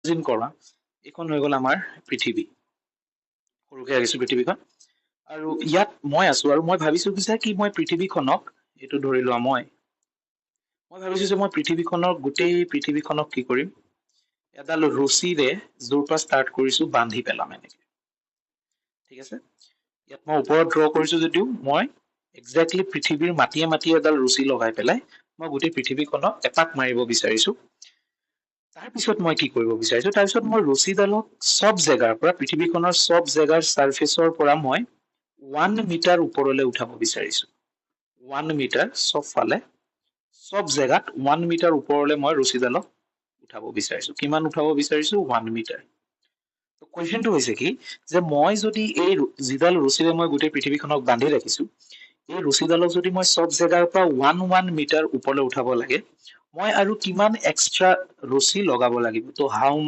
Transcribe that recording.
imagine কৰা এইখন হৈ গ'ল আমাৰ পৃথিৱী সৰুকৈ ৰাখিছো পৃথিৱীখন আৰু ইয়াত মই আছো আৰু মই ভাবিছো কি মই পৃথিৱীখনক এইটো ধৰি লোৱা মই ভাবিছো যে মই পৃথিৱীখনক গোটেই পৃথিৱীখনক কি কৰিম এডাল ৰছীৰে য'ৰ পৰা ষ্টাৰ্ট কৰিছো বান্ধি পেলাম এনেকে ঠিক আছে ইয়াত মই ওপৰত ড্ৰ কৰিছো যদিও মই এক্সেক্টলি পৃথিৱীৰ মাটিয়ে মাটিয়ে এডাল ৰছী লগাই পেলাই মই গোটেই পৃথিৱীখনক এপাক মাৰিব বিচাৰিছো তাৰপিছত মই কি কৰিব বিচাৰিছো তাৰপিছত মই ৰছীডালক সব জেগাৰ পৰা পৃথিৱীখনৰ সব জেগাৰ সাৰফেসৰ পৰা মই 1 মিটাৰ ওপৰলৈ উঠাব বিচাৰিছো 1 মিটাৰ সব ফালে সব জেগাত 1 মিটাৰ ওপৰলৈ মই ৰছীডালক উঠাব বিচাৰিছো কিমান উঠাব বিচাৰিছো 1 মিটাৰ কোৱেশ্চনটো হৈছে কি যে মই যদি এই যিডাল ৰছীৰে মই গোটেই পৃথিৱীখনক বান্ধি ৰাখিছো এই ৰছীডালক যদি মই সব জেগাৰ পৰা 1 মিটাৰ ওপৰলৈ উঠাব লাগে মই আৰু কিমান এক্সট্ৰা ৰছী লগাব লাগিব তো হাউ মাচ